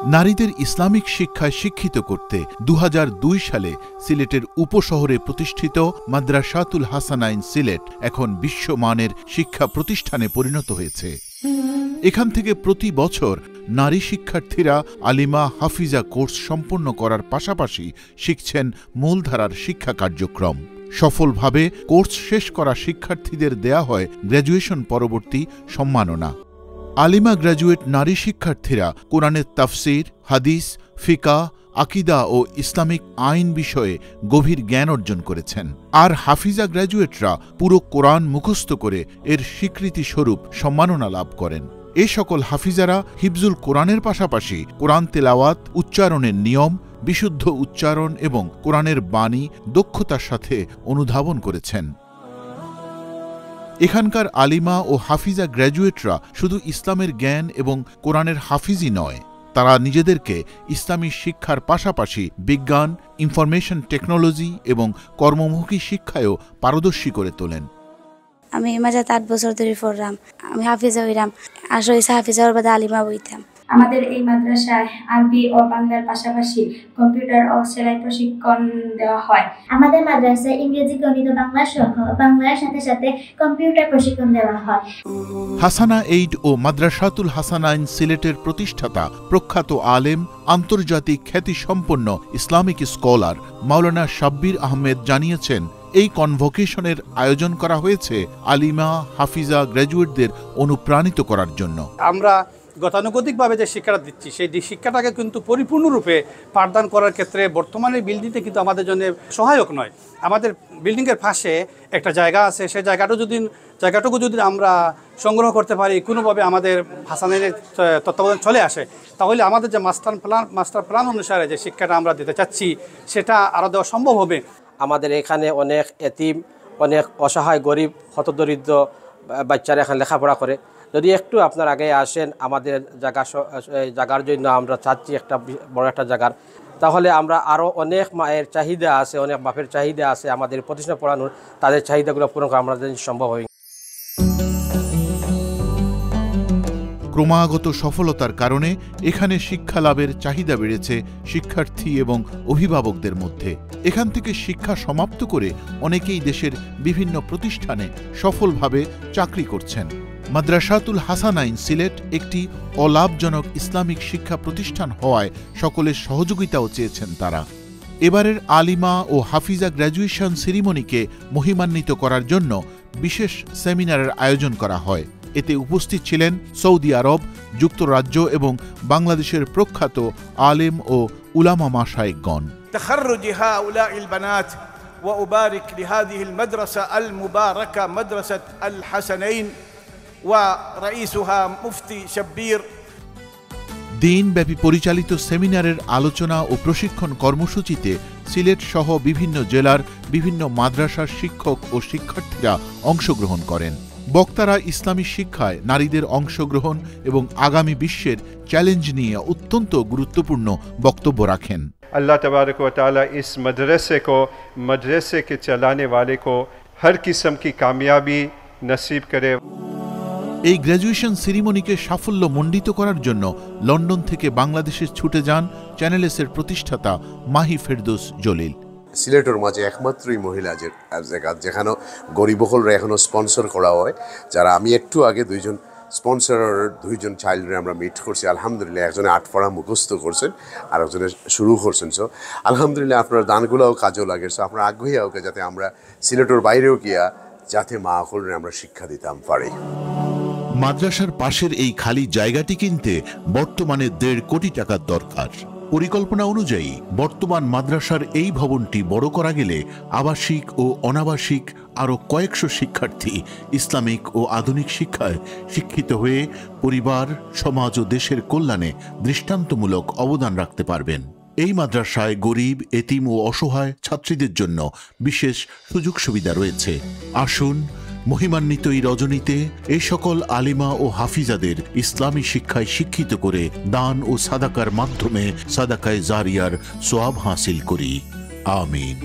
নারীদের ইসলামিক শিক্ষায় শিক্ষিত করতে ২০০২ সালে সিলেটের উপশহরে প্রতিষ্ঠিত মাদ্রাসাতুল হাসানাইন সিলেট এখন বিশ্বমানের শিক্ষা প্রতিষ্ঠানে পরিণত হয়েছে। এখান থেকে প্রতি বছর নারী শিক্ষার্থীরা আলিমা হাফিজা কোর্স সম্পন্ন করার পাশাপাশি শিখছেন মূলধারার শিক্ষা কার্যক্রম। সফলভাবে কোর্স শেষ করা শিক্ষার্থীদের দেয়া হয় গ্র্যাজুয়েশন পরবর্তী সম্মাননা। আলিমা গ্র্যাজুয়েট নারী শিক্ষার্থীরা কোরআনের তাফসির, হাদিস, ফিকা, আকিদা ও ইসলামিক আইন বিষয়ে গভীর জ্ঞান অর্জন করেছেন। আর হাফিজা গ্র্যাজুয়েটরা পুরো কোরআন মুখস্থ করে এর স্বীকৃতি স্বরূপ সম্মাননা লাভ করেন। এ সকল হাফিজারা হিফজুল কোরআনের পাশাপাশি কোরআন তেলাওয়াত, উচ্চারণের নিয়ম, বিশুদ্ধ উচ্চারণ এবং কোরআনের বাণী দক্ষতার সাথে অনুধাবন করেছেন। এখানকার আলিমা ও হাফিজা গ্র্যাজুয়েটরা শুধু ইসলামের জ্ঞান এবং কোরআনের হাফিজই নয়, তারা নিজেদেরকে ইসলামী শিক্ষার পাশাপাশি বিজ্ঞান, ইনফরমেশন টেকনোলজি এবং কর্মমুখী শিক্ষায়ও পারদর্শী করে তোলেন। আমি মাঝে 8 বছর ধরে পড়লাম। আমি হাফিজা হইলাম, আসলে হাফিজার বাদে আলিমা হইতাম। আমাদের এই মাদ্রাসায় আরবি ও বাংলার পাশাপাশি কম্পিউটার ও সেলাই প্রশিক্ষণ দেওয়া হয়। আমাদের মাদ্রাসায় ইংরেজি, গণিত, বাংলা সহ বাংলার সাথে সাথে কম্পিউটার প্রশিক্ষণ দেওয়া হয়। হাসানা এইড ও মাদ্রাসাতুল হাসানাইন সিলেটের প্রতিষ্ঠাতা প্রখ্যাত আলেম, আন্তর্জাতিক খ্যাতিসম্পন্ন ইসলামিক স্কলার মাওলানা শাব্বির আহমেদ জানিয়েছেন, এই কনভোকেশনের আয়োজন করা হয়েছে আলিমা হাফিজা গ্র্যাজুয়েটদের অনুপ্রাণিত করার জন্য। আমরা গতানুগতিকভাবে যে শিক্ষাটা দিচ্ছি সেই শিক্ষাটাকে কিন্তু পরিপূর্ণরূপে পাঠদান করার ক্ষেত্রে বর্তমানে বিল্ডিংটা কিন্তু আমাদের জন্য সহায়ক নয়। আমাদের বিল্ডিংয়ের পাশে একটা জায়গা আছে, সেই জায়গাটুকু যদি আমরা সংগ্রহ করতে পারি, কোনোভাবে আমাদের হাসানের তত্ত্বাবধান চলে আসে, তাহলে আমাদের যে মাস্টার প্ল্যান অনুসারে যে শিক্ষাটা আমরা দিতে চাচ্ছি সেটা আরও দেওয়া সম্ভব হবে। আমাদের এখানে অনেক এতিম, অনেক অসহায়, গরিব, হতদরিদ্র বাচ্চারা এখানে লেখাপড়া করে। যদি একটু আপনার আগে আসেন, আমাদের জায়গার জন্য আমরা চাচ্ছি একটা বড় একটা জায়গার, তাহলে আমরা আরও অনেক মায়ের চাহিদা আছে, অনেক বাপের চাহিদা আছে, আমাদের প্রতিষ্ঠান পড়ানোর, তাদের চাহিদাগুলো পূরণ করা আমাদের সম্ভব হয়। ক্রমাগত সফলতার কারণে এখানে শিক্ষা লাভের চাহিদা বেড়েছে শিক্ষার্থী এবং অভিভাবকদের মধ্যে। এখান থেকে শিক্ষা সমাপ্ত করে অনেকেই দেশের বিভিন্ন প্রতিষ্ঠানে সফলভাবে চাকরি করছেন। মাদ্রাসাতুল হাসানাইন সিলেট একটি অলাভজনক ইসলামিক শিক্ষা প্রতিষ্ঠান হওয়ায় সকলের সহযোগিতাও চেয়েছেন তারা। এবারের আলিমা ও হাফিজা গ্র্যাজুয়েশন সেরিমনিকে মহিমান্বিত করার জন্য বিশেষ সেমিনারের আয়োজন করা হয়। এতে উপস্থিত ছিলেন সৌদি আরব, যুক্তরাজ্য এবং বাংলাদেশের প্রখ্যাত আলেম ও উলামা মাশায়েখগণ। تخرج هؤلاء البنات وأبارك لهذه المدرسة المباركة مدرسة الحسنين ورئيسها مفتي شبير। দিনব্যাপী পরিচালিত সেমিনারের আলোচনা ও প্রশিক্ষণ কর্মসূচিতে সিলেট সহ বিভিন্ন জেলার বিভিন্ন মাদ্রাসার শিক্ষক ও শিক্ষার্থীরা অংশগ্রহণ করেন। বক্তারা ইসলামী শিক্ষায় নারীদের অংশগ্রহণ এবং আগামী বিশ্বের চ্যালেঞ্জ নিয়ে অত্যন্ত গুরুত্বপূর্ণ বক্তব্য রাখেন। अल्लाह तबारक व तआला इस मदरसे के चलाने वाले को हर किस्म की कामयाबी नसीब करे। এই গ্র্যাজুয়েশন সেরিমনিকে সাফল্য মণ্ডিত করার জন্য লন্ডন থেকে বাংলাদেশে ছুটে যান চ্যানেল এস এর প্রতিষ্ঠাতা মাহি ফেরদৌস জলিল। সিলেটের মাঝে একমাত্রই মহিলা জায়গা যেখানে গরিবহলরা এখনও স্পন্সর করা হয়, যারা আমি একটু আগে দুইজন চাইল্ডরে আমরা মিট করছি। আলহামদুলিল্লাহ, একজনে 8 পড়া মুখস্থ করছেন আর একজনে শুরু করছেন। সো আলহামদুলিল্লাহ আপনার দানগুলোও কাজেও লাগে। সো আপনার আগ্রহী হোক যাতে আমরা সিলেটের বাইরেও গিয়া যাতে মা হলরে আমরা শিক্ষা দিতাম পারি। মাদ্রাসার পাশের এই খালি জায়গাটি কিনতে বর্তমানে 1.5 কোটি টাকার দরকার। পরিকল্পনা অনুযায়ী বর্তমান মাদ্রাসার এই ভবনটি বড় করা গেলে আবাসিক ও অনাবাসিক আরও কয়েকশো শিক্ষার্থী ইসলামিক ও আধুনিক শিক্ষায় শিক্ষিত হয়ে পরিবার, সমাজ ও দেশের কল্যাণে দৃষ্টান্তমূলক অবদান রাখতে পারবেন। এই মাদ্রাসায় গরিব, এতিম ও অসহায় ছাত্রীদের জন্য বিশেষ সুযোগ সুবিধা রয়েছে। আসুন, মহিমান্বিত এই রজনীতে এই সকল আলিমা ও হাফিজাদের ইসলামী শিক্ষায় শিক্ষিত করে দান ও সাদাকার মাধ্যমে সাদাকায়ে জারিয়ার সোয়াব হাসিল করি। আমিন।